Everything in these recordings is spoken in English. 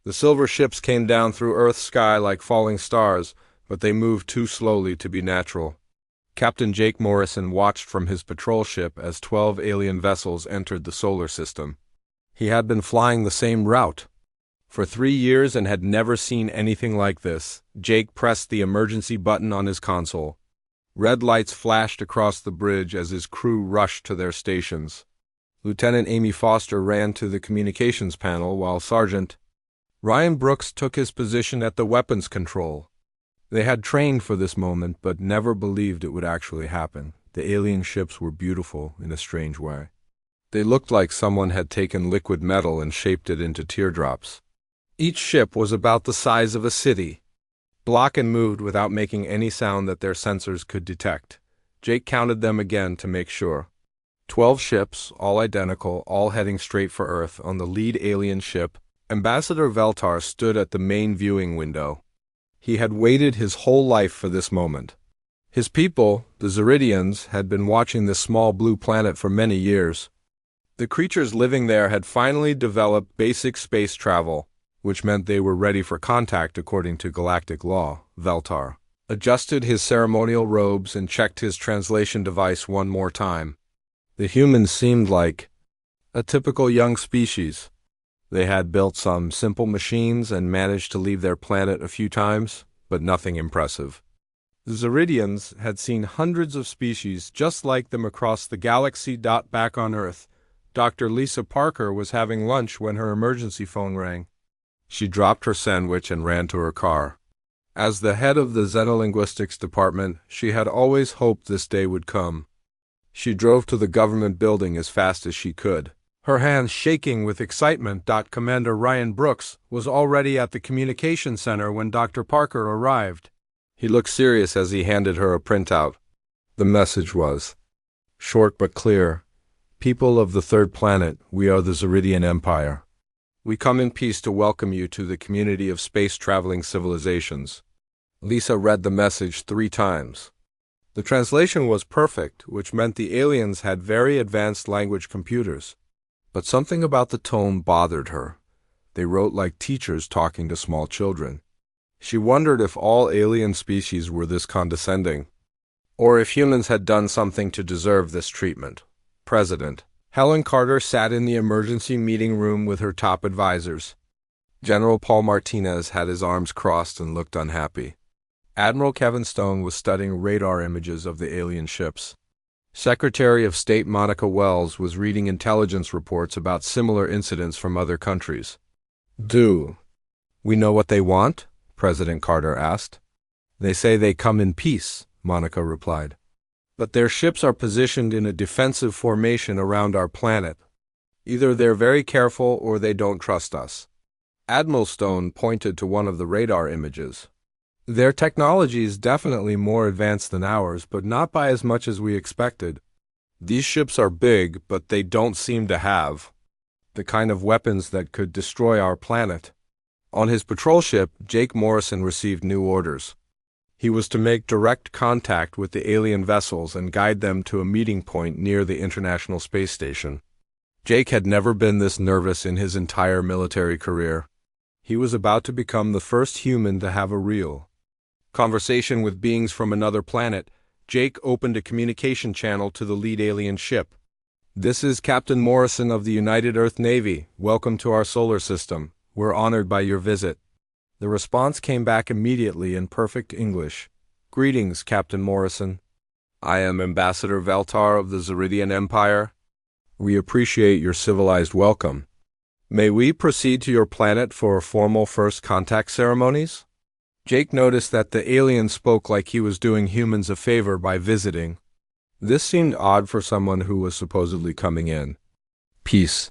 The silver ships came down through Earth's sky like falling stars, but they moved too slowly to be natural. Captain Jake Morrison watched from his patrol ship as 12 alien vessels entered the solar system. He had been flying the same route for 3 years and had never seen anything like this. Jake pressed the emergency button on his console. Red lights flashed across the bridge as his crew rushed to their stations. Lieutenant Amy Foster ran to the communications panel while Sergeant Ryan Brooks took his position at the weapons control. They had trained for this moment but never believed it would actually happen. The alien ships were beautiful in a strange way. They looked like someone had taken liquid metal and shaped it into teardrops. Each ship was about the size of a city. Block and moved without making any sound that their sensors could detect. Jake counted them again to make sure. 12 ships, all identical, all heading straight for Earth. On the lead alien ship, Ambassador Veltar stood at the main viewing window. He had waited his whole life for this moment. His people, the Zeridians, had been watching this small blue planet for many years. The creatures living there had finally developed basic space travel, which meant they were ready for contact according to galactic law. Veltar adjusted his ceremonial robes and checked his translation device one more time. The humans seemed like a typical young species. They had built some simple machines and managed to leave their planet a few times, but nothing impressive. The Zeridians had seen hundreds of species just like them across the galaxy. Back on Earth, Dr. Lisa Parker was having lunch when her emergency phone rang. She dropped her sandwich and ran to her car. As the head of the Xenolinguistics department, she had always hoped this day would come. She drove to the government building as fast as she could, her hands shaking with excitement. Commander Ryan Brooks was already at the communication center when Dr. Parker arrived. He looked serious as he handed her a printout. The message was short but clear. People of the third planet, we are the Zeridian Empire. We come in peace to welcome you to the community of space-traveling civilizations. Lisa read the message 3 times. The translation was perfect, which meant the aliens had very advanced language computers. But something about the tone bothered her. They wrote like teachers talking to small children. She wondered if all alien species were this condescending, or if humans had done something to deserve this treatment. President Helen Carter sat in the emergency meeting room with her top advisors. General Paul Martinez had his arms crossed and looked unhappy. Admiral Kevin Stone was studying radar images of the alien ships. Secretary of State Monica Wells was reading intelligence reports about similar incidents from other countries. Do we know what they want? President Carter asked. They say they come in peace, Monica replied. But their ships are positioned in a defensive formation around our planet. Either they're very careful or they don't trust us. Admiral Stone pointed to one of the radar images. Their technology is definitely more advanced than ours, but not by as much as we expected. These ships are big, but they don't seem to have the kind of weapons that could destroy our planet. On his patrol ship, Jake Morrison received new orders. He was to make direct contact with the alien vessels and guide them to a meeting point near the International Space Station. Jake had never been this nervous in his entire military career. He was about to become the first human to have a real conversation with beings from another planet. Jake opened a communication channel to the lead alien ship. This is Captain Morrison of the United Earth Navy. Welcome to our solar system. We're honored by your visit. The response came back immediately in perfect English. Greetings, Captain Morrison. I am Ambassador Veltar of the Zeridian Empire. We appreciate your civilized welcome. May we proceed to your planet for formal first contact ceremonies? Jake noticed that the alien spoke like he was doing humans a favor by visiting. This seemed odd for someone who was supposedly coming in. Peace.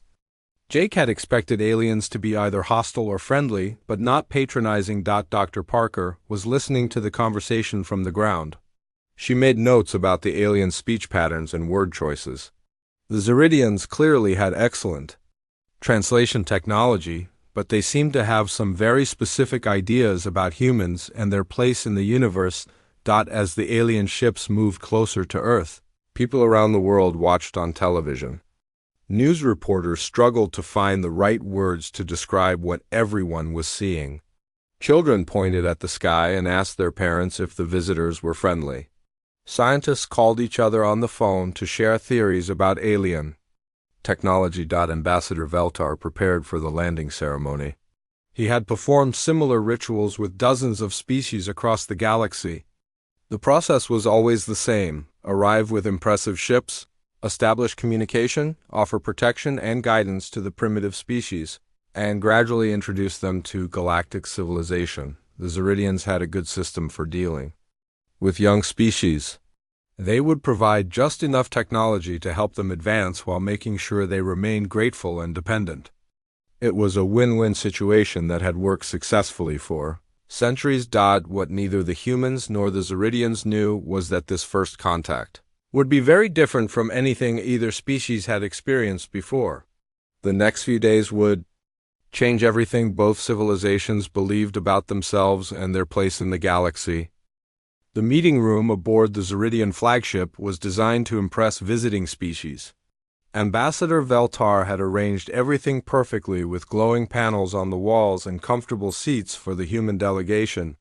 Jake had expected aliens to be either hostile or friendly, but not patronizing. Dr. Parker was listening to the conversation from the ground. She made notes about the alien speech patterns and word choices. The Zeridians clearly had excellent translation technology, but they seemed to have some very specific ideas about humans and their place in the universe. As the alien ships moved closer to Earth, people around the world watched on television. News reporters struggled to find the right words to describe what everyone was seeing. Children pointed at the sky and asked their parents if the visitors were friendly. Scientists called each other on the phone to share theories about alien technology. Ambassador Veltar prepared for the landing ceremony. He had performed similar rituals with dozens of species across the galaxy. The process was always the same: arrive with impressive ships, establish communication, offer protection and guidance to the primitive species, and gradually introduce them to galactic civilization. The Zeridians had a good system for dealing with young species. They would provide just enough technology to help them advance while making sure they remained grateful and dependent. It was a win-win situation that had worked successfully for centuries. What neither the humans nor the Zeridians knew was that this first contact would be very different from anything either species had experienced before. The next few days would change everything both civilizations believed about themselves and their place in the galaxy. The meeting room aboard the Zeridian flagship was designed to impress visiting species. Ambassador Veltar had arranged everything perfectly with glowing panels on the walls and comfortable seats for the human delegation.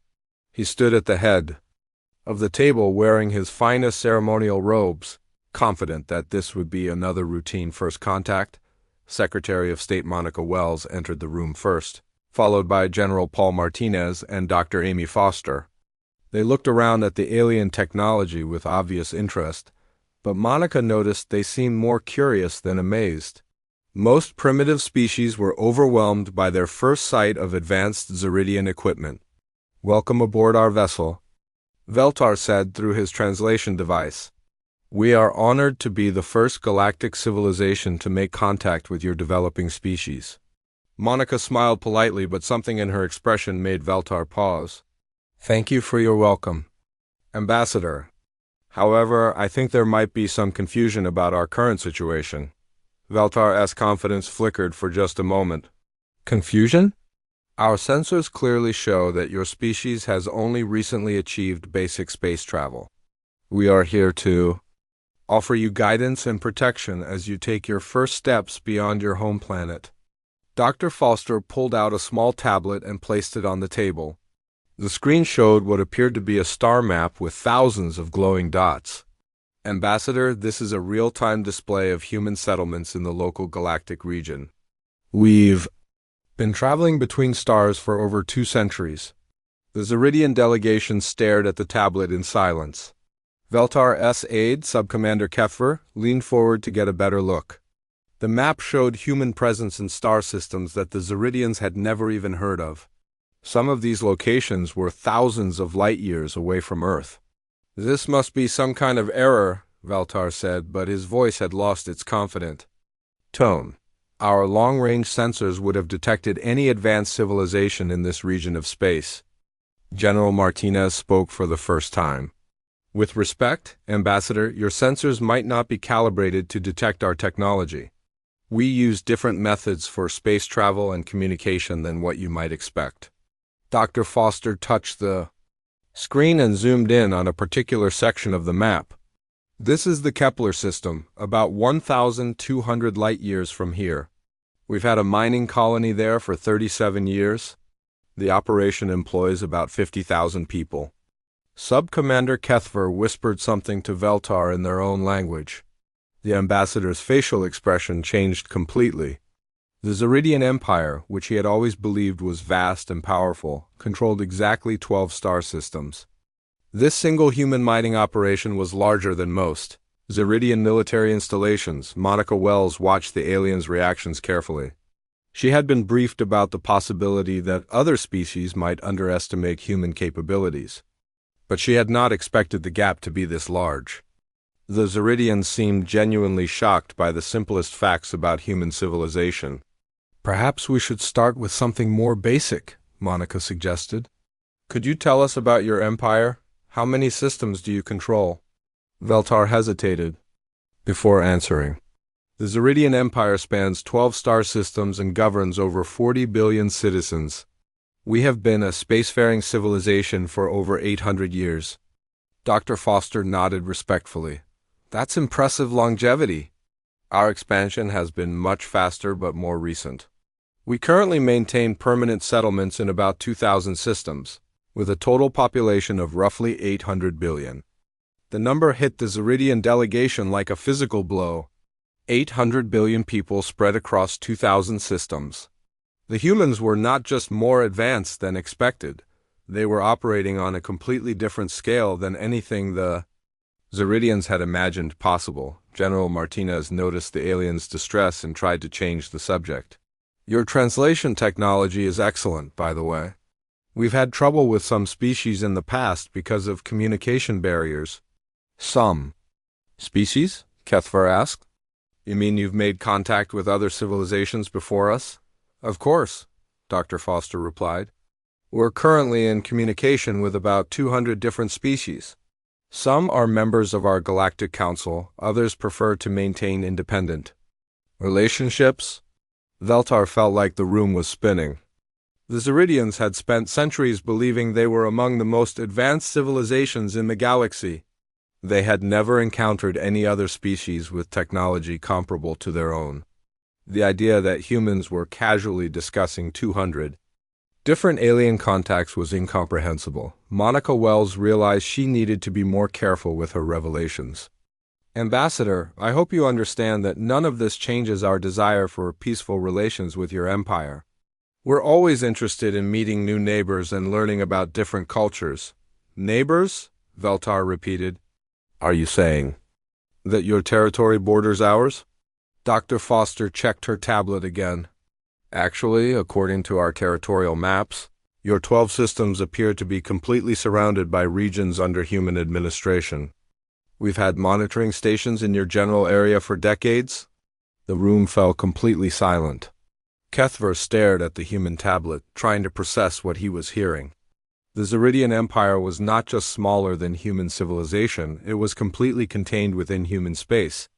He stood at the head of the table wearing his finest ceremonial robes, confident that this would be another routine first contact. Secretary of State Monica Wells entered the room first, followed by General Paul Martinez and Dr. Amy Foster. They looked around at the alien technology with obvious interest, but Monica noticed they seemed more curious than amazed. Most primitive species were overwhelmed by their first sight of advanced Zeridian equipment. "Welcome aboard our vessel," Veltar said through his translation device. "We are honored to be the first galactic civilization to make contact with your developing species." Monica smiled politely, but something in her expression made Veltar pause. "Thank you for your welcome, Ambassador. However, I think there might be some confusion about our current situation." Veltar's confidence flickered for just a moment. "Confusion? Our sensors clearly show that your species has only recently achieved basic space travel. We are here to offer you guidance and protection as you take your first steps beyond your home planet." Dr. Foster pulled out a small tablet and placed it on the table. The screen showed what appeared to be a star map with thousands of glowing dots. "Ambassador, this is a real-time display of human settlements in the local galactic region. We've been traveling between stars for over 2 centuries. The Zeridian delegation stared at the tablet in silence. Veltar's aide, Subcommander Keffer, leaned forward to get a better look. The map showed human presence in star systems that the Zeridians had never even heard of. Some of these locations were thousands of light-years away from Earth. "This must be some kind of error," Veltar said, but his voice had lost its confident tone. "Our long-range sensors would have detected any advanced civilization in this region of space." General Martinez spoke for the first time. "With respect, Ambassador, your sensors might not be calibrated to detect our technology. We use different methods for space travel and communication than what you might expect." Dr. Foster touched the screen and zoomed in on a particular section of the map. "This is the Kepler system, about 1,200 light-years from here. We've had a mining colony there for 37 years. The operation employs about 50,000 people." Sub-Commander Kethver whispered something to Veltar in their own language. The ambassador's facial expression changed completely. The Zeridian Empire, which he had always believed was vast and powerful, controlled exactly 12 star systems. This single human mining operation was larger than most Zeridian military installations. Monica Wells watched the aliens' reactions carefully. She had been briefed about the possibility that other species might underestimate human capabilities, but she had not expected the gap to be this large. The Zeridians seemed genuinely shocked by the simplest facts about human civilization. "Perhaps we should start with something more basic," Monica suggested. "Could you tell us about your empire? How many systems do you control?" Veltar hesitated before answering. The Zeridian Empire spans 12 star systems and governs over 40 billion citizens. We have been a spacefaring civilization for over 800 years. Dr. Foster nodded respectfully. "That's impressive longevity." Our expansion has been much faster but more recent. We currently maintain permanent settlements in about 2,000 systems, with a total population of roughly 800 billion. The number hit the Ziridian delegation like a physical blow. 800 billion people spread across 2,000 systems. The humans were not just more advanced than expected, they were operating on a completely different scale than anything the Ziridians had imagined possible. General Martinez noticed the aliens' distress and tried to change the subject. Your translation technology is excellent, by the way. We've had trouble with some species in the past because of communication barriers. Some species? Kethvar asked. You mean you've made contact with other civilizations before us? Of course, Dr. Foster replied. We're currently in communication with about 200 different species. Some are members of our Galactic Council, others prefer to maintain independent relationships. Veltar felt like the room was spinning. The Ziridians had spent centuries believing they were among the most advanced civilizations in the galaxy. They had never encountered any other species with technology comparable to their own. The idea that humans were casually discussing 200 different alien contacts was incomprehensible. Monica Wells realized she needed to be more careful with her revelations. Ambassador, I hope you understand that none of this changes our desire for peaceful relations with your empire. We're always interested in meeting new neighbors and learning about different cultures. Neighbors? Veltar repeated. Are you saying that your territory borders ours? Dr. Foster checked her tablet again. Actually, according to our territorial maps, your 12 systems appear to be completely surrounded by regions under human administration. We've had monitoring stations in your general area for decades. The room fell completely silent. Kethvar stared at the human tablet, trying to process what he was hearing. The Ziridian Empire was not just smaller than human civilization, it was completely contained within human space.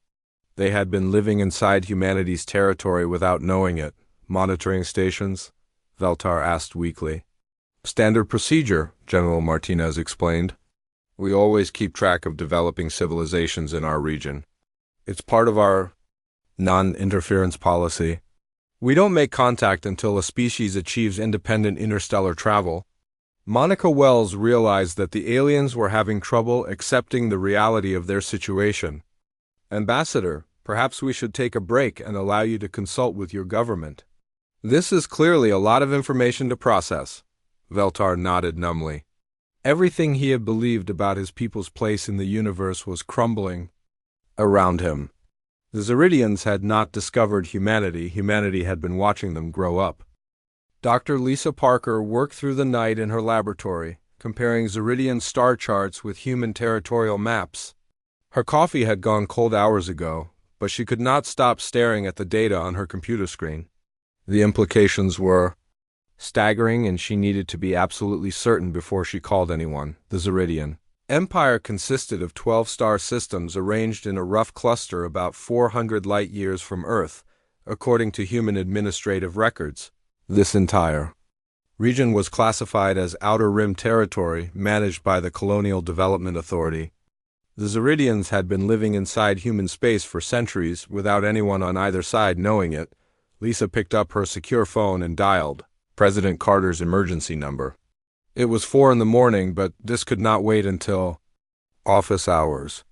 They had been living inside humanity's territory without knowing it. Monitoring stations? Veltar asked weakly. Standard procedure, General Martinez explained. We always keep track of developing civilizations in our region. It's part of our non-interference policy. We don't make contact until a species achieves independent interstellar travel. Monica Wells realized that the aliens were having trouble accepting the reality of their situation. Ambassador, perhaps we should take a break and allow you to consult with your government. This is clearly a lot of information to process. Veltar nodded numbly. Everything he had believed about his people's place in the universe was crumbling around him. The Ziridians had not discovered humanity. Humanity had been watching them grow up. Dr. Lisa Parker worked through the night in her laboratory, comparing Ziridian star charts with human territorial maps. Her coffee had gone cold hours ago, but she could not stop staring at the data on her computer screen. The implications were staggering, and she needed to be absolutely certain before she called anyone. The Ziridian Empire consisted of 12 star systems arranged in a rough cluster about 400 light-years from Earth, according to human administrative records. This entire region was classified as Outer Rim territory, managed by the Colonial Development Authority. The Ziridians had been living inside human space for centuries without anyone on either side knowing it. Lisa picked up her secure phone and dialed President Carter's emergency number. It was 4 a.m, but this could not wait until office hours.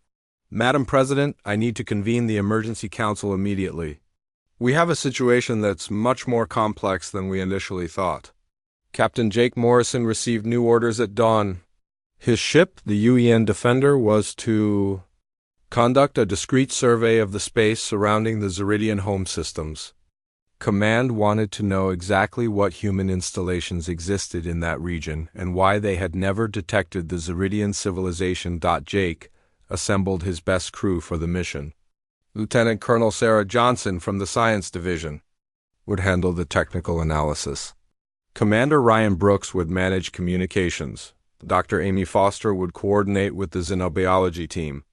Madam President, I need to convene the Emergency Council immediately. We have a situation that's much more complex than we initially thought. Captain Jake Morrison received new orders at dawn. His ship, the UEN Defender, was to conduct a discreet survey of the space surrounding the Ziridian home systems. Command wanted to know exactly what human installations existed in that region and why they had never detected the Ziridian civilization. Jake assembled his best crew for the mission. Lieutenant Colonel Sarah Johnson from the Science Division would handle the technical analysis. Commander Ryan Brooks would manage communications. Dr. Amy Foster would coordinate with the xenobiology team.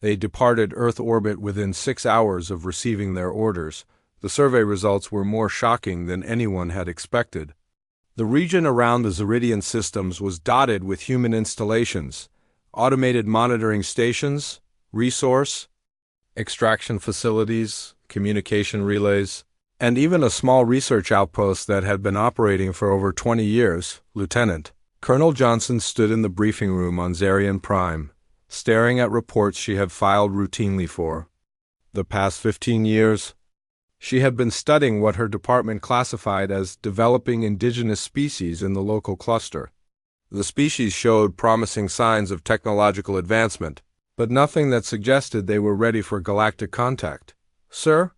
They departed Earth orbit within 6 hours of receiving their orders. The survey results were more shocking than anyone had expected. The region around the Ziridian systems was dotted with human installations, automated monitoring stations, resource extraction facilities, communication relays, and even a small research outpost that had been operating for over 20 years. Lieutenant Colonel Johnson stood in the briefing room on Zarian Prime, staring at reports she had filed routinely for the past 15 years. She had been studying what her department classified as developing indigenous species in the local cluster. The species showed promising signs of technological advancement, but nothing that suggested they were ready for galactic contact. "Sir,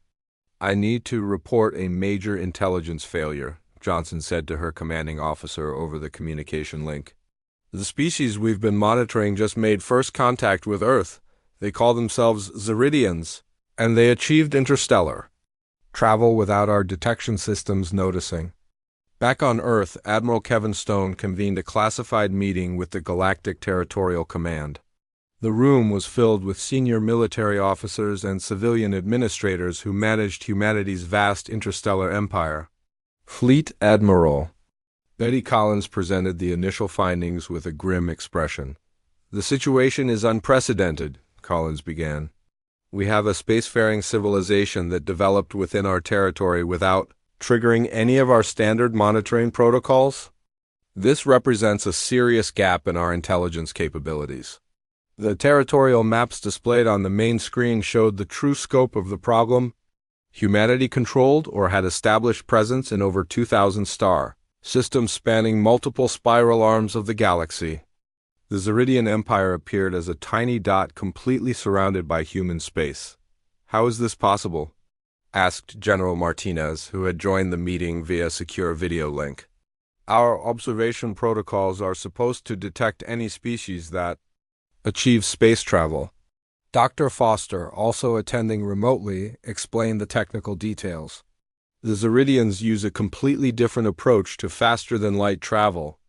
I need to report a major intelligence failure," Johnson said to her commanding officer over the communication link. "The species we've been monitoring just made first contact with Earth. They call themselves Zeridians, and they achieved interstellar travel without our detection systems noticing." Back on Earth, Admiral Kevin Stone convened a classified meeting with the Galactic Territorial Command. The room was filled with senior military officers and civilian administrators who managed humanity's vast interstellar empire. Fleet Admiral Betty Collins presented the initial findings with a grim expression. "The situation is unprecedented," Collins began. "We have a spacefaring civilization that developed within our territory without triggering any of our standard monitoring protocols. This represents a serious gap in our intelligence capabilities." The territorial maps displayed on the main screen showed the true scope of the problem. Humanity controlled or had established presence in over 2,000 star systems spanning multiple spiral arms of the galaxy. The Zeridian Empire appeared as a tiny dot completely surrounded by human space. "How is this possible?" asked General Martinez, who had joined the meeting via secure video link. "Our observation protocols are supposed to detect any species that achieve space travel." Dr. Foster, also attending remotely, explained the technical details. "The Zeridians use a completely different approach to faster-than-light travel.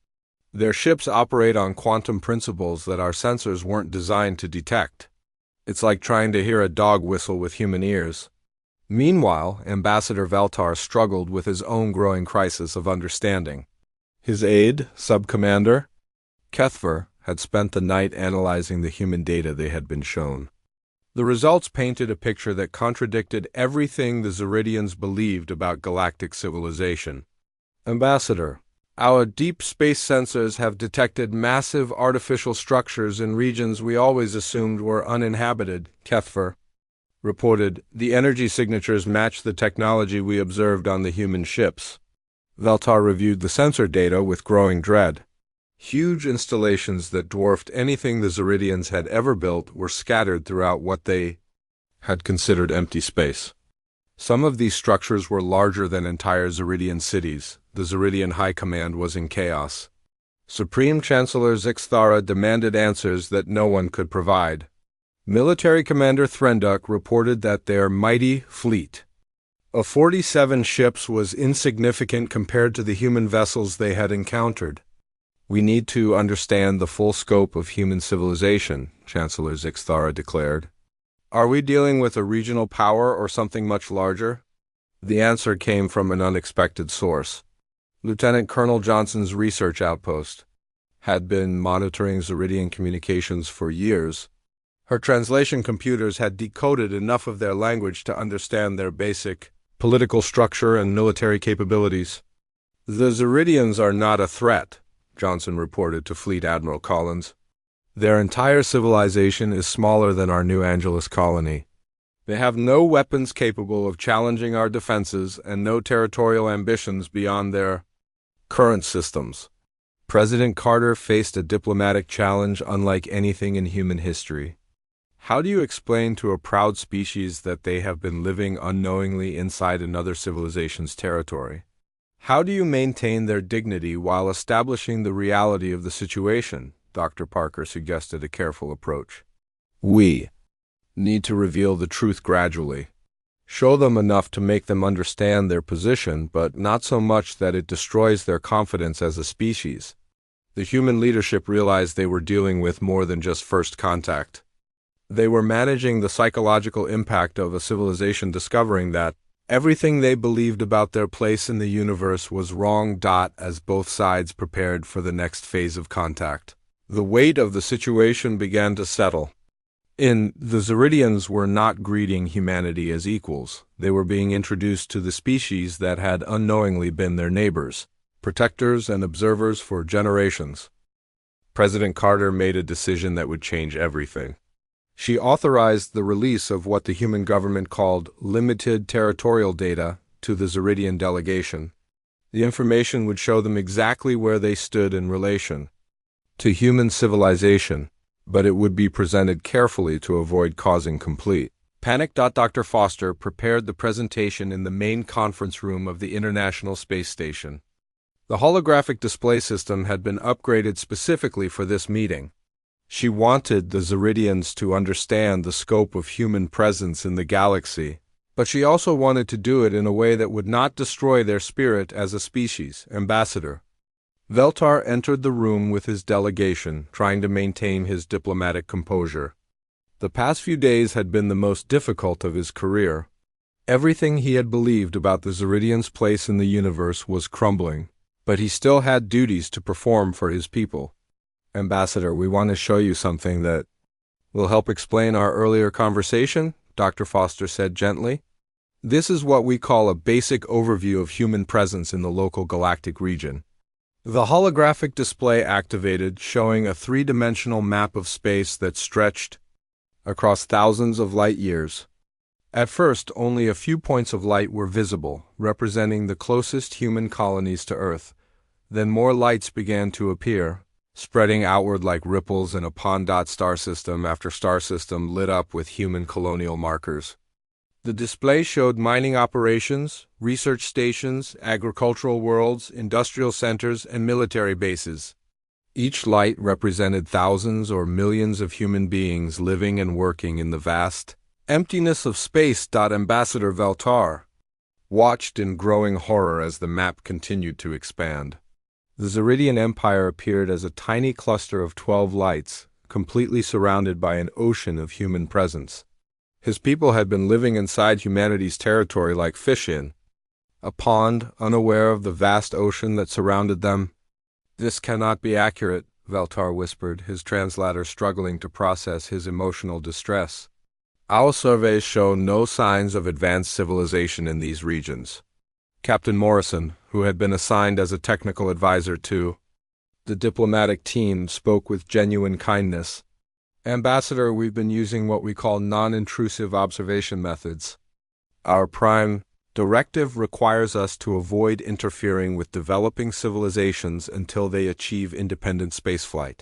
Their ships operate on quantum principles that our sensors weren't designed to detect. It's like trying to hear a dog whistle with human ears." Meanwhile, Ambassador Veltar struggled with his own growing crisis of understanding. His aide, Sub-Commander Kethver, had spent the night analyzing the human data they had been shown. The results painted a picture that contradicted everything the Zeridians believed about galactic civilization. "Ambassador, our deep space sensors have detected massive artificial structures in regions we always assumed were uninhabited," Kethver reported. "The energy signatures match the technology we observed on the human ships." Veltar reviewed the sensor data with growing dread. Huge installations that dwarfed anything the Zeridians had ever built were scattered throughout what they had considered empty space. Some of these structures were larger than entire Zeridian cities. The Zeridian High Command was in chaos. Supreme Chancellor Zixthara demanded answers that no one could provide. Military Commander Threnduk reported that their mighty fleet of 47 ships was insignificant compared to the human vessels they had encountered. "We need to understand the full scope of human civilization," Chancellor Zixthara declared. "Are we dealing with a regional power or something much larger?" The answer came from an unexpected source. Lieutenant Colonel Johnson's research outpost had been monitoring Zeridian communications for years. Her translation computers had decoded enough of their language to understand their basic political structure and military capabilities. "The Zeridians are not a threat," Johnson reported to Fleet Admiral Collins. "Their entire civilization is smaller than our New Angeles colony. They have no weapons capable of challenging our defenses and no territorial ambitions beyond their current systems." President Carter faced a diplomatic challenge unlike anything in human history. How do you explain to a proud species that they have been living unknowingly inside another civilization's territory? How do you maintain their dignity while establishing the reality of the situation? Dr. Parker suggested a careful approach. "We need to reveal the truth gradually. Show them enough to make them understand their position, but not so much that it destroys their confidence as a species." The human leadership realized they were dealing with more than just first contact. They were managing the psychological impact of a civilization discovering that everything they believed about their place in the universe was wrong. As both sides prepared for the next phase of contact, the weight of the situation began to settle. The Zeridians were not greeting humanity as equals. They were being introduced to the species that had unknowingly been their neighbors, protectors and observers for generations. President Carter made a decision that would change everything. She authorized the release of what the human government called limited territorial data to the Zeridian delegation. The information would show them exactly where they stood in relation to human civilization, but it would be presented carefully to avoid causing complete panic. Dr. Foster prepared the presentation in the main conference room of the International Space Station. The holographic display system had been upgraded specifically for this meeting. She wanted the Zeridians to understand the scope of human presence in the galaxy, but she also wanted to do it in a way that would not destroy their spirit as a species. Ambassador Veltar entered the room with his delegation, trying to maintain his diplomatic composure. The past few days had been the most difficult of his career. Everything he had believed about the Zeridians' place in the universe was crumbling, but he still had duties to perform for his people. Ambassador, we want to show you something that will help explain our earlier conversation, Dr. Foster said gently. This is what we call a basic overview of human presence in the local galactic region. The holographic display activated, showing a three-dimensional map of space that stretched across thousands of light years. At first, only a few points of light were visible, representing the closest human colonies to Earth. Then more lights began to appear, spreading outward like ripples in a pond. Star system after star system lit up with human colonial markers. The display showed mining operations, research stations, agricultural worlds, industrial centers, and military bases. Each light represented thousands or millions of human beings living and working in the vast emptiness of space. Ambassador Veltar watched in growing horror as the map continued to expand. The Zeridian Empire appeared as a tiny cluster of 12 lights, completely surrounded by an ocean of human presence. His people had been living inside humanity's territory like fish in a pond, unaware of the vast ocean that surrounded them. This cannot be accurate, Veltar whispered, his translator struggling to process his emotional distress. Our surveys show no signs of advanced civilization in these regions. Captain Morrison, who had been assigned as a technical advisor to the diplomatic team, spoke with genuine kindness. Ambassador, we've been using what we call non-intrusive observation methods. Our prime directive requires us to avoid interfering with developing civilizations until they achieve independent spaceflight.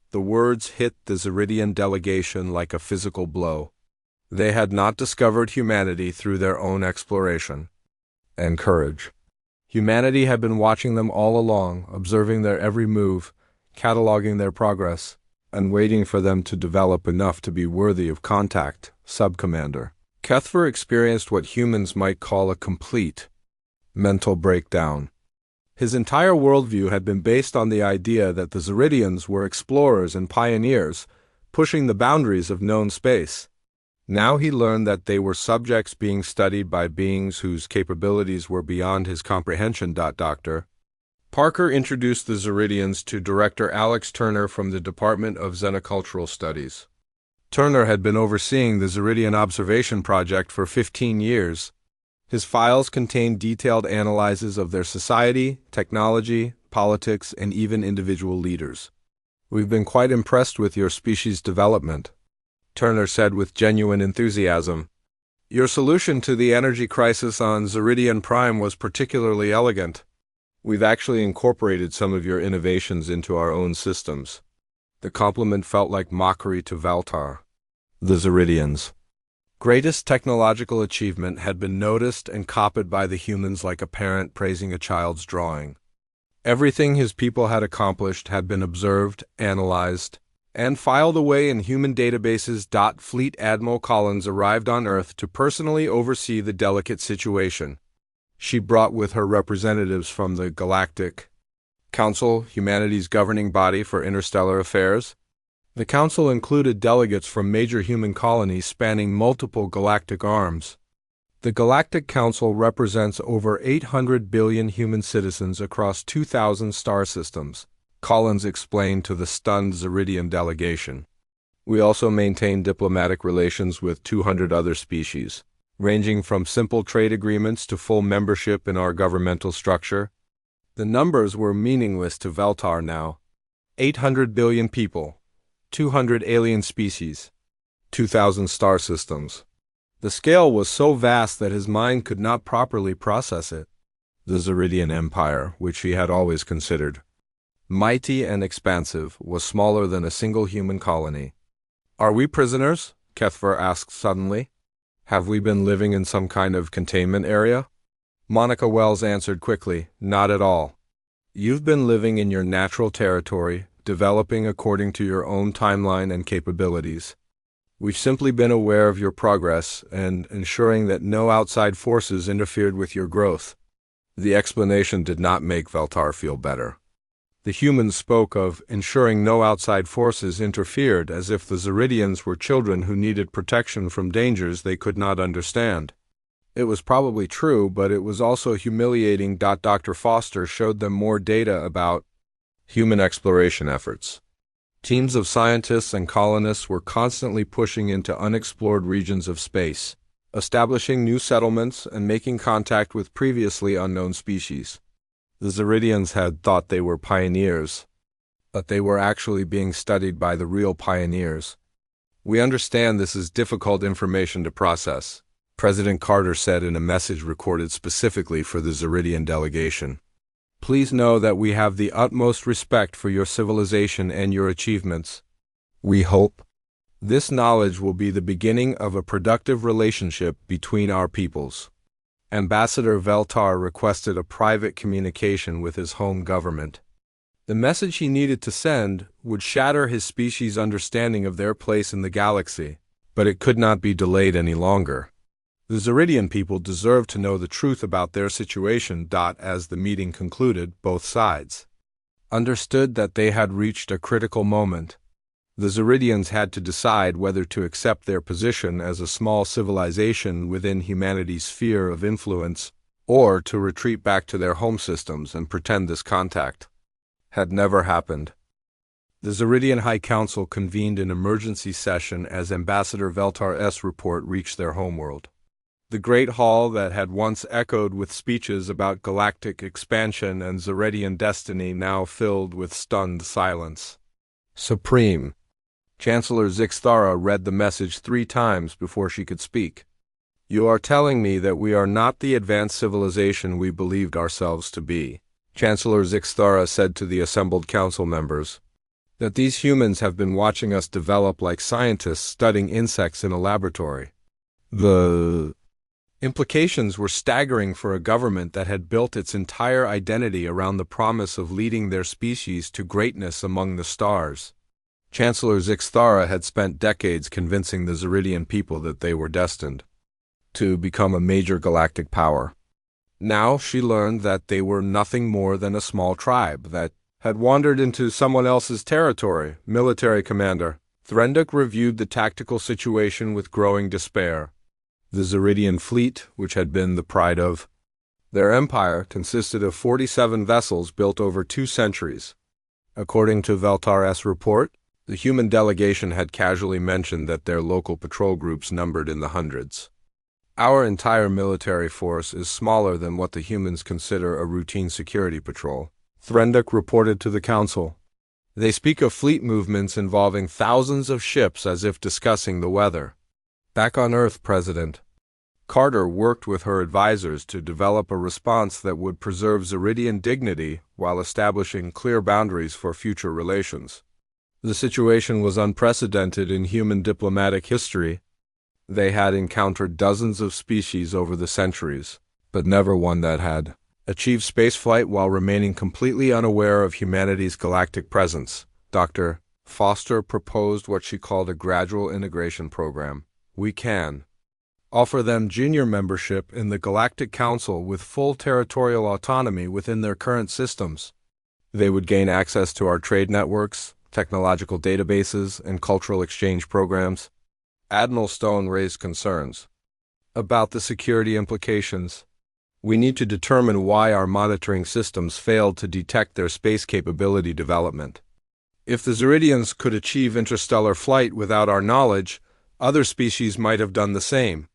The words hit the Zeridian delegation like a physical blow. They had not discovered humanity through their own exploration and courage. Humanity had been watching them all along, observing their every move, cataloging their progress, and waiting for them to develop enough to be worthy of contact. Subcommander Kethver experienced what humans might call a complete mental breakdown. His entire worldview had been based on the idea that the Zeridians were explorers and pioneers, pushing the boundaries of known space. Now he learned that they were subjects being studied by beings whose capabilities were beyond his comprehension. Dr. Parker introduced the Zeridians to Director Alex Turner from the Department of Xenocultural Studies. Turner had been overseeing the Zeridian Observation Project for 15 years. His files contained detailed analyses of their society, technology, politics, and even individual leaders. We've been quite impressed with your species' development, Turner said with genuine enthusiasm. Your solution to the energy crisis on Zeridian Prime was particularly elegant. We've actually incorporated some of your innovations into our own systems. The compliment felt like mockery to Veltar. The Zeridians' greatest technological achievement had been noticed and copied by the humans like a parent praising a child's drawing. Everything his people had accomplished had been observed, analyzed, and filed away in human databases. Fleet Admiral Collins arrived on Earth to personally oversee the delicate situation. She brought with her representatives from the Galactic Council, humanity's governing body for interstellar affairs. The council included delegates from major human colonies spanning multiple galactic arms. The Galactic Council represents over 800 billion human citizens across 2,000 star systems, Collins explained to the stunned Zeridian delegation. We also maintain diplomatic relations with 200 other species, ranging from simple trade agreements to full membership in our governmental structure. The numbers were meaningless to Veltar now. 800 billion people, 200 alien species, 2,000 star systems. The scale was so vast that his mind could not properly process it. The Zeridian Empire, which he had always considered mighty and expansive, was smaller than a single human colony. "Are we prisoners?" Kethver asked suddenly. "Have we been living in some kind of containment area?" Monica Wells answered quickly, "Not at all. You've been living in your natural territory, developing according to your own timeline and capabilities. We've simply been aware of your progress and ensuring that no outside forces interfered with your growth." The explanation did not make Veltar feel better. The humans spoke of ensuring no outside forces interfered as if the Zeridians were children who needed protection from dangers they could not understand. It was probably true, but it was also humiliating. Dr. Foster showed them more data about human exploration efforts. Teams of scientists and colonists were constantly pushing into unexplored regions of space, establishing new settlements and making contact with previously unknown species. The Zeridians had thought they were pioneers, but they were actually being studied by the real pioneers. "We understand this is difficult information to process," President Carter said in a message recorded specifically for the Zeridian delegation. "Please know that we have the utmost respect for your civilization and your achievements. We hope this knowledge will be the beginning of a productive relationship between our peoples." Ambassador Veltar requested a private communication with his home government. The message he needed to send would shatter his species' understanding of their place in the galaxy, but it could not be delayed any longer. The Zeridian people deserved to know the truth about their situation. As the meeting concluded, both sides understood that they had reached a critical moment. The Zeridians had to decide whether to accept their position as a small civilization within humanity's sphere of influence, or to retreat back to their home systems and pretend this contact had never happened. The Zeridian High Council convened an emergency session as Ambassador Veltar's report reached their homeworld. The great hall that had once echoed with speeches about galactic expansion and Zeridian destiny now filled with stunned silence. "Supreme." Chancellor Zixthara read the message 3 times before she could speak. "You are telling me that we are not the advanced civilization we believed ourselves to be," Chancellor Zixthara said to the assembled council members. "That these humans have been watching us develop like scientists studying insects in a laboratory." The implications were staggering for a government that had built its entire identity around the promise of leading their species to greatness among the stars. Chancellor Zixthara had spent decades convincing the Zeridian people that they were destined to become a major galactic power. Now she learned that they were nothing more than a small tribe that had wandered into someone else's territory. Military Commander Threnduk reviewed the tactical situation with growing despair. The Zeridian fleet, which had been the pride of their empire, consisted of 47 vessels built over 2 centuries. According to Veltar's report, the human delegation had casually mentioned that their local patrol groups numbered in the hundreds. "Our entire military force is smaller than what the humans consider a routine security patrol," Threnduk reported to the council. "They speak of fleet movements involving thousands of ships as if discussing the weather." Back on Earth, President Carter worked with her advisors to develop a response that would preserve Zeridian dignity while establishing clear boundaries for future relations. The situation was unprecedented in human diplomatic history. They had encountered dozens of species over the centuries, but never one that had achieved spaceflight while remaining completely unaware of humanity's galactic presence. Dr. Foster proposed what she called a gradual integration program. "We can offer them junior membership in the Galactic Council with full territorial autonomy within their current systems. They would gain access to our trade networks, technological databases, and cultural exchange programs." Admiral Stone raised concerns about the security implications. "We need to determine why our monitoring systems failed to detect their space capability development. If the Ziridians could achieve interstellar flight without our knowledge, other species might have done the same.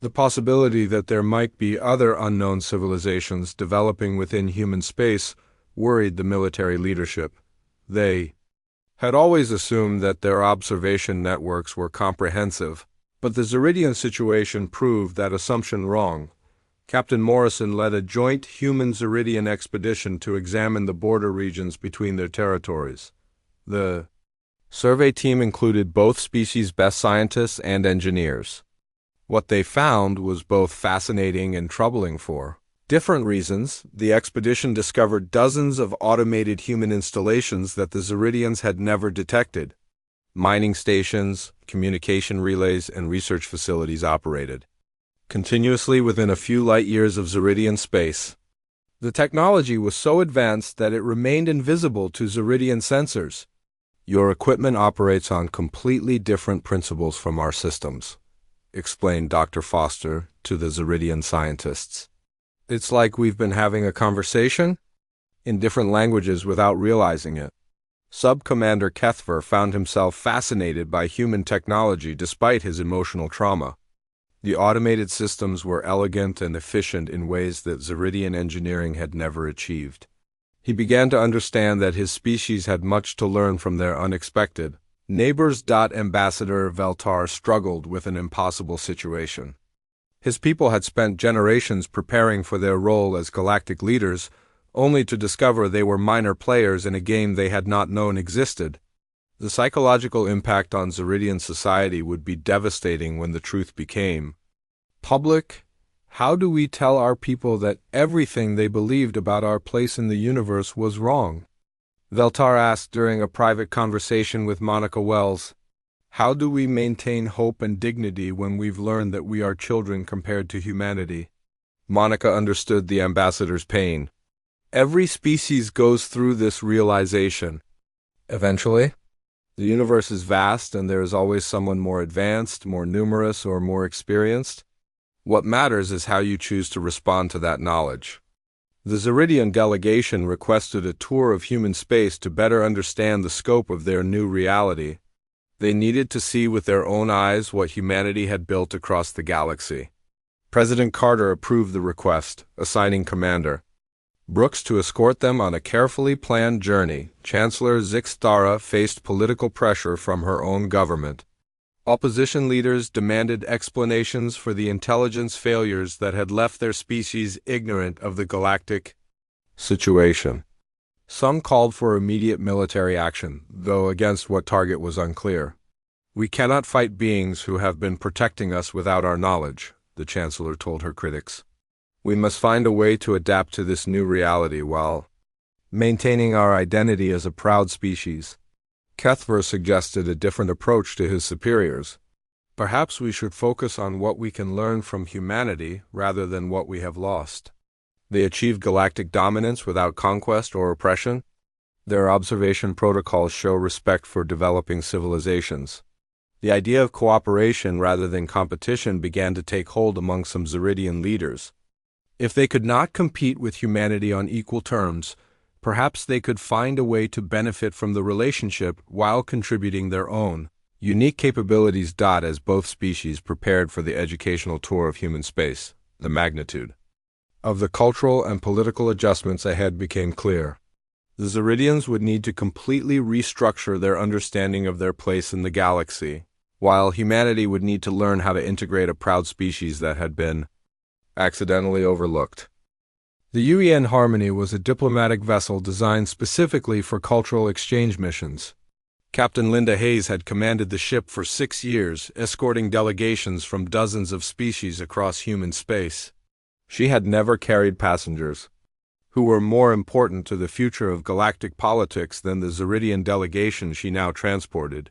The possibility that there might be other unknown civilizations developing within human space worried the military leadership. They had always assumed that their observation networks were comprehensive, but the Ziridian situation proved that assumption wrong. Captain Morrison led a joint human-Ziridian expedition to examine the border regions between their territories. The survey team included both species' best scientists and engineers. What they found was both fascinating and troubling for different reasons. The expedition discovered dozens of automated human installations that the Ziridians had never detected. Mining stations, communication relays, and research facilities operated continuously within a few light years of Ziridian space. The technology was so advanced that it remained invisible to Ziridian sensors. Your equipment operates on completely different principles from our systems, explained Dr. Foster to the Ziridian scientists. It's like we've been having a conversation in different languages without realizing it. Sub-Commander Kethver found himself fascinated by human technology despite his emotional trauma. The automated systems were elegant and efficient in ways that Ziridian engineering had never achieved. He began to understand that his species had much to learn from their unexpected neighbors. Ambassador Veltar struggled with an impossible situation. His people had spent generations preparing for their role as galactic leaders, only to discover they were minor players in a game they had not known existed. The psychological impact on Ziridian society would be devastating when the truth became public. How do we tell our people that everything they believed about our place in the universe was wrong? Veltar asked during a private conversation with Monica Wells. How do we maintain hope and dignity when we've learned that we are children compared to humanity? Monica understood the ambassador's pain. Every species goes through this realization. Eventually, the universe is vast and there is always someone more advanced, more numerous, or more experienced. What matters is how you choose to respond to that knowledge. The Ziridian delegation requested a tour of human space to better understand the scope of their new reality. They needed to see with their own eyes what humanity had built across the galaxy. President Carter approved the request, assigning Commander Brooks to escort them on a carefully planned journey. Chancellor Zixtara faced political pressure from her own government. Opposition leaders demanded explanations for the intelligence failures that had left their species ignorant of the galactic situation. Some called for immediate military action, though against what target was unclear. We cannot fight beings who have been protecting us without our knowledge, the Chancellor told her critics. We must find a way to adapt to this new reality while maintaining our identity as a proud species. Kethver suggested a different approach to his superiors. Perhaps we should focus on what we can learn from humanity rather than what we have lost. They achieved galactic dominance without conquest or oppression. Their observation protocols show respect for developing civilizations. The idea of cooperation rather than competition began to take hold among some Ziridian leaders. If they could not compete with humanity on equal terms, perhaps they could find a way to benefit from the relationship while contributing their own unique capabilities. As both species prepared for the educational tour of human space, the magnitude of the cultural and political adjustments ahead became clear. The Ziridians would need to completely restructure their understanding of their place in the galaxy, while humanity would need to learn how to integrate a proud species that had been accidentally overlooked. The UN Harmony was a diplomatic vessel designed specifically for cultural exchange missions. Captain Linda Hayes had commanded the ship for 6 years, escorting delegations from dozens of species across human space. She had never carried passengers who were more important to the future of galactic politics than the Ziridian delegation she now transported.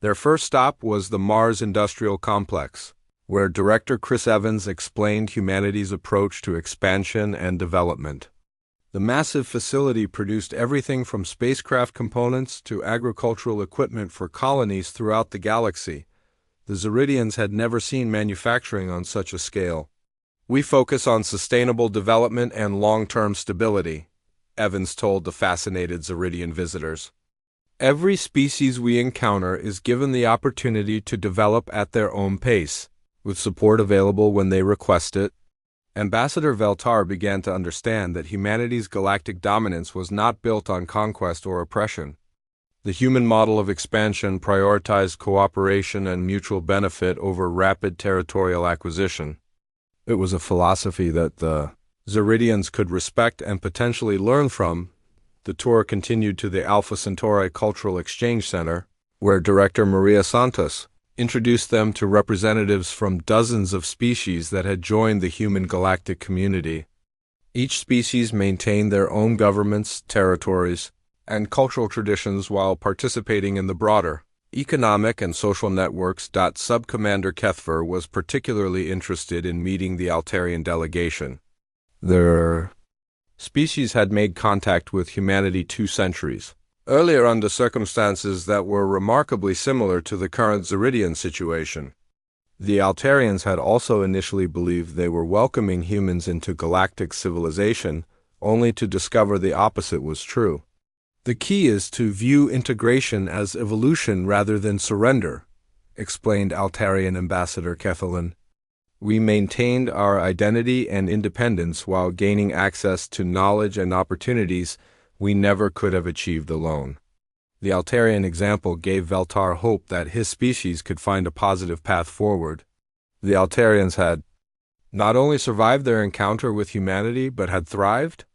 Their first stop was the Mars Industrial Complex, where Director Chris Evans explained humanity's approach to expansion and development. The massive facility produced everything from spacecraft components to agricultural equipment for colonies throughout the galaxy. The Ziridians had never seen manufacturing on such a scale. We focus on sustainable development and long-term stability, Evans told the fascinated Ziridian visitors. Every species we encounter is given the opportunity to develop at their own pace, with support available when they request it. Ambassador Veltar began to understand that humanity's galactic dominance was not built on conquest or oppression. The human model of expansion prioritized cooperation and mutual benefit over rapid territorial acquisition. It was a philosophy that the Zeridians could respect and potentially learn from. The tour continued to the Alpha Centauri Cultural Exchange Center, where Director Maria Santos introduced them to representatives from dozens of species that had joined the human galactic community. Each species maintained their own governments, territories, and cultural traditions while participating in the broader economic and social networks. Subcommander Kethver was particularly interested in meeting the Altarian delegation. Their species had made contact with humanity 2 centuries earlier under circumstances that were remarkably similar to the current Zeridian situation. The Altarians had also initially believed they were welcoming humans into galactic civilization, only to discover the opposite was true. The key is to view integration as evolution rather than surrender, explained Altarian Ambassador Kethelin. We maintained our identity and independence while gaining access to knowledge and opportunities we never could have achieved alone. The Altarian example gave Veltar hope that his species could find a positive path forward. The Altarians had not only survived their encounter with humanity but had thrived.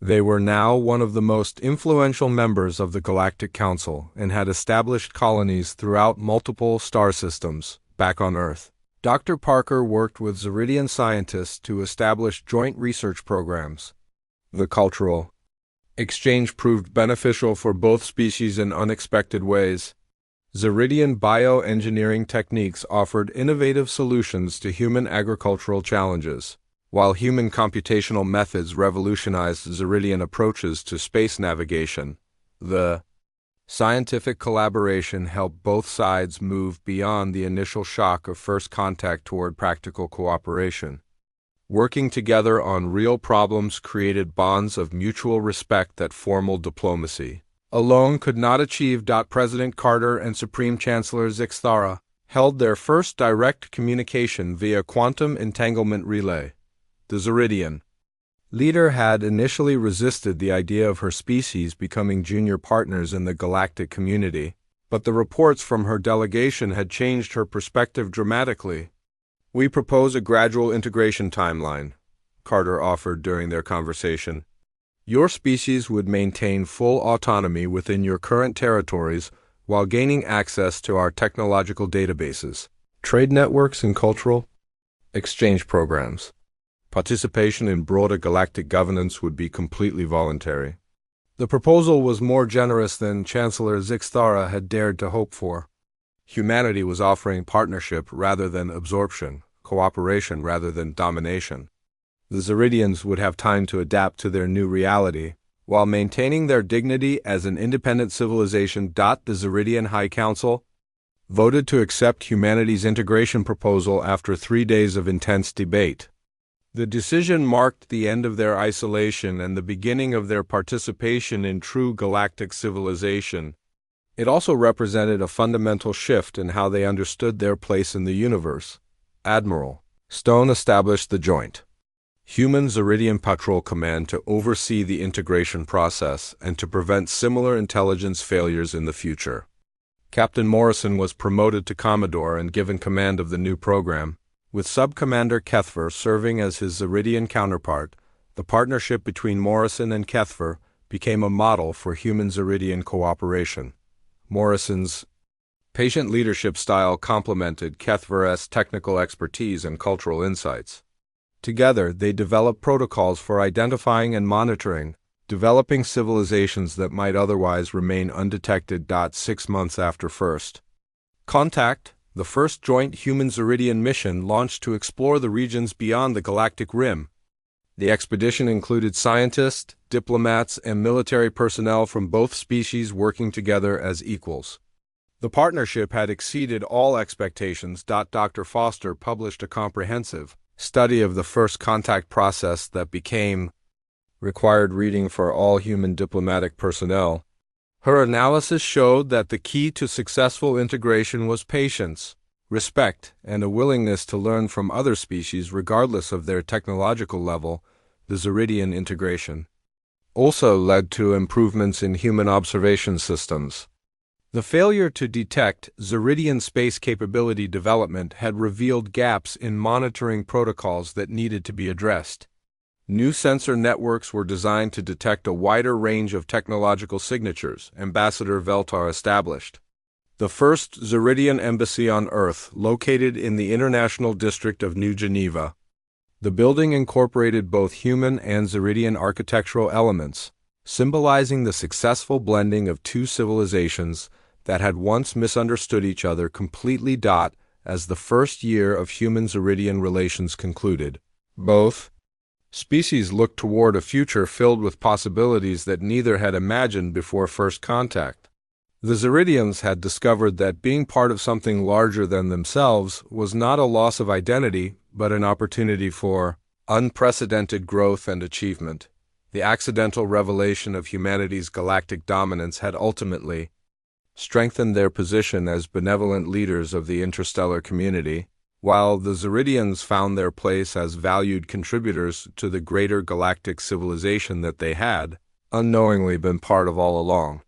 They were now one of the most influential members of the Galactic Council and had established colonies throughout multiple star systems back on Earth. Dr. Parker worked with Zeridian scientists to establish joint research programs. The cultural exchange proved beneficial for both species in unexpected ways. Zeridian bioengineering techniques offered innovative solutions to human agricultural challenges, while human computational methods revolutionized Zeridian approaches to space navigation. The scientific collaboration helped both sides move beyond the initial shock of first contact toward practical cooperation. Working together on real problems created bonds of mutual respect that formal diplomacy alone could not achieve. President Carter and Supreme Chancellor Zixthara held their first direct communication via quantum entanglement relay. The Zeridian leader had initially resisted the idea of her species becoming junior partners in the galactic community, but the reports from her delegation had changed her perspective dramatically. We propose a gradual integration timeline, Carter offered during their conversation. Your species would maintain full autonomy within your current territories while gaining access to our technological databases, trade networks, and cultural exchange programs. Participation in broader galactic governance would be completely voluntary. The proposal was more generous than Chancellor Zixthara had dared to hope for. Humanity was offering partnership rather than absorption, cooperation rather than domination. The Zeridians would have time to adapt to their new reality, while maintaining their dignity as an independent civilization. The Zeridian High Council voted to accept humanity's integration proposal after 3 days of intense debate. The decision marked the end of their isolation and the beginning of their participation in true galactic civilization. It also represented a fundamental shift in how they understood their place in the universe. Admiral Stone established the Joint Human Zeridian Patrol Command to oversee the integration process and to prevent similar intelligence failures in the future. Captain Morrison was promoted to Commodore and given command of the new program, with Subcommander Kethver serving as his Zeridian counterpart. The partnership between Morrison and Kethver became a model for human Zeridian cooperation. Morrison's patient leadership style complemented Kethver's technical expertise and cultural insights. Together, they developed protocols for identifying and monitoring developing civilizations that might otherwise remain undetected. 6 months after first contact, the first joint human Zeridian mission launched to explore the regions beyond the galactic rim. The expedition included scientists, diplomats, and military personnel from both species working together as equals. The partnership had exceeded all expectations. Dr. Foster published a comprehensive study of the first contact process that became required reading for all human diplomatic personnel. Her analysis showed that the key to successful integration was patience, respect, and a willingness to learn from other species regardless of their technological level. The Ziridian integration also led to improvements in human observation systems. The failure to detect Ziridian space capability development had revealed gaps in monitoring protocols that needed to be addressed. New sensor networks were designed to detect a wider range of technological signatures, Ambassador Veltar established the first Ziridian embassy on Earth, located in the International District of New Geneva. The building incorporated both human and Ziridian architectural elements, symbolizing the successful blending of two civilizations that had once misunderstood each other completely. As the first year of human-Ziridian relations concluded, both species looked toward a future filled with possibilities that neither had imagined before first contact. The Ziridians had discovered that being part of something larger than themselves was not a loss of identity, but an opportunity for unprecedented growth and achievement. The accidental revelation of humanity's galactic dominance had ultimately strengthened their position as benevolent leaders of the interstellar community, while the Ziridians found their place as valued contributors to the greater galactic civilization that they had, unknowingly, been part of all along.